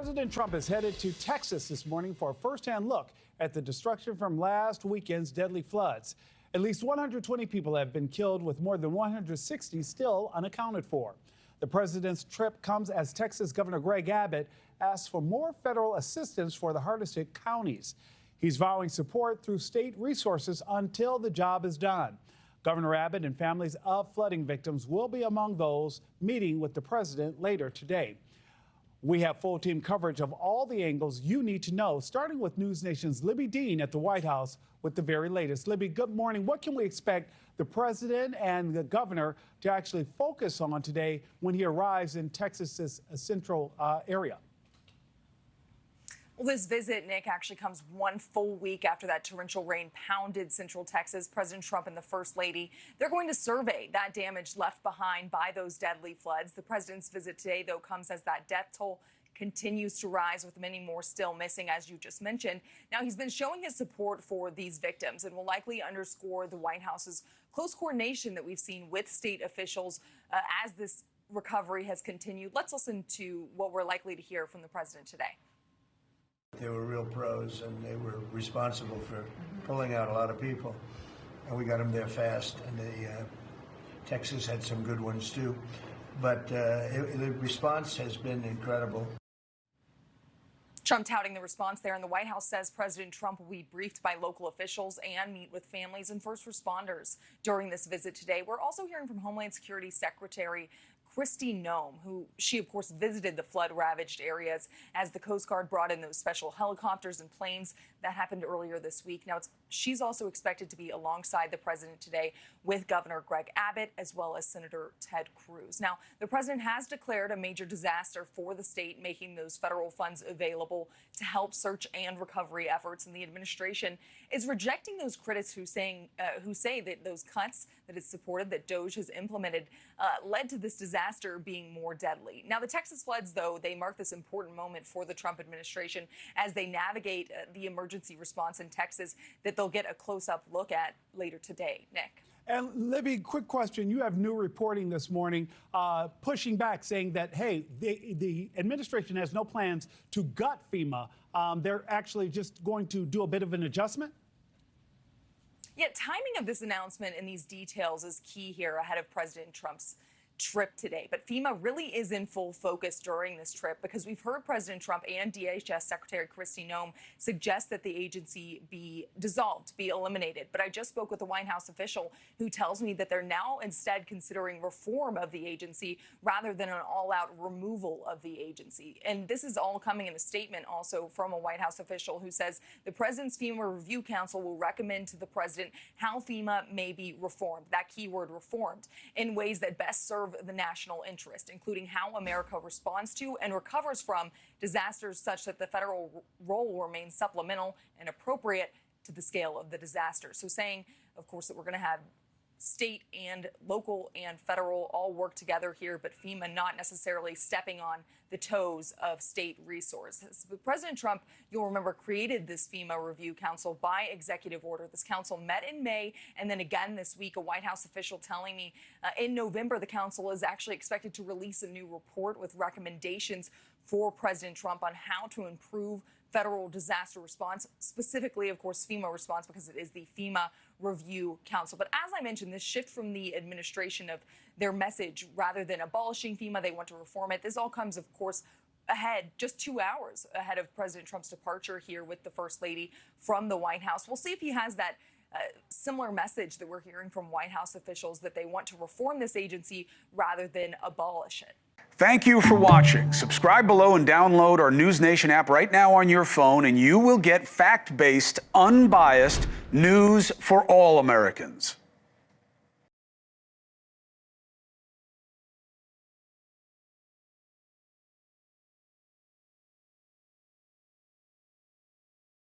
President Trump is headed to Texas this morning for a first-hand look at the destruction from last weekend's deadly floods. At least 120 people have been killed, with more than 160 still unaccounted for. The president's trip comes as Texas Governor Greg Abbott asks for more federal assistance for the hardest hit counties. He's vowing support through state resources until the job is done. Governor Abbott and families of flooding victims will be among those meeting with the president later today. We have full team coverage of all the angles you need to know, starting with NewsNation's Libby Dean at the White House with the very latest. Libby, good morning. What can we expect the president and the governor to actually focus on today when he arrives in Texas's central area? Well, this visit, Nick, actually comes one full week after that torrential rain pounded central Texas. President Trump and the First Lady, they're going to survey that damage left behind by those deadly floods. The president's visit today, though, comes as that death toll continues to rise, with many more still missing, as you just mentioned. Now, he's been showing his support for these victims and will likely underscore the White House's close coordination that we've seen with state officials as this recovery has continued. Let's listen to what we're likely to hear from the president today. They were real pros, and they were responsible for pulling out a lot of people, and we got them there fast. And Texas had some good ones too, but the response has been incredible. Trump touting the response there, and the White House says President Trump will be briefed by local officials and meet with families and first responders during this visit today. We're also hearing from Homeland Security Secretary Kristi Noem, who she, of course, visited the flood-ravaged areas as the Coast Guard brought in those special helicopters and planes. That happened earlier this week. Now, she's also expected to be alongside the president today with Governor Greg Abbott as well as Senator Ted Cruz. Now, the president has declared a major disaster for the state, making those federal funds available to help search and recovery efforts. And the administration is rejecting those critics who say that those cuts that it's supported, that DOJ has implemented, led to this disaster being more deadly. Now, the Texas floods, though, they mark this important moment for the Trump administration as they navigate the emergency response in Texas that they'll get a close-up look at later today. Nick. And Libby, quick question. You have new reporting this morning pushing back, saying that, hey, the administration has no plans to gut FEMA. They're actually just going to do a bit of an adjustment? Yeah, timing of this announcement and these details is key here ahead of President Trump's trip today. But FEMA really is in full focus during this trip, because we've heard President Trump and DHS Secretary Kristi Noem suggest that the agency be dissolved, be eliminated. But I just spoke with a White House official who tells me that they're now instead considering reform of the agency rather than an all-out removal of the agency. And this is all coming in a statement also from a White House official who says the president's FEMA Review Council will recommend to the president how FEMA may be reformed, that keyword reformed, in ways that best serve the national interest, including how America responds to and recovers from disasters, such that the federal role remains supplemental and appropriate to the scale of the disaster. So saying, of course, that we're going to have state and local and federal all work together here, but FEMA not necessarily stepping on the toes of state resources. But President Trump, you'll remember, created this FEMA Review Council by executive order. This council met in May and then again this week. A White House official telling me in November, the council is actually expected to release a new report with recommendations for President Trump on how to improve federal disaster response, specifically, of course, FEMA response, because it is the FEMA Review Council. But as I mentioned, this shift from the administration of their message, rather than abolishing FEMA, they want to reform it. This all comes, of course, ahead, just 2 hours ahead of President Trump's departure here with the First Lady from the White House. We'll see if he has that similar message that we're hearing from White House officials, that they want to reform this agency rather than abolish it. Thank you for watching. Subscribe below and download our NewsNation app right now on your phone, and you will get fact-based, unbiased news for all Americans.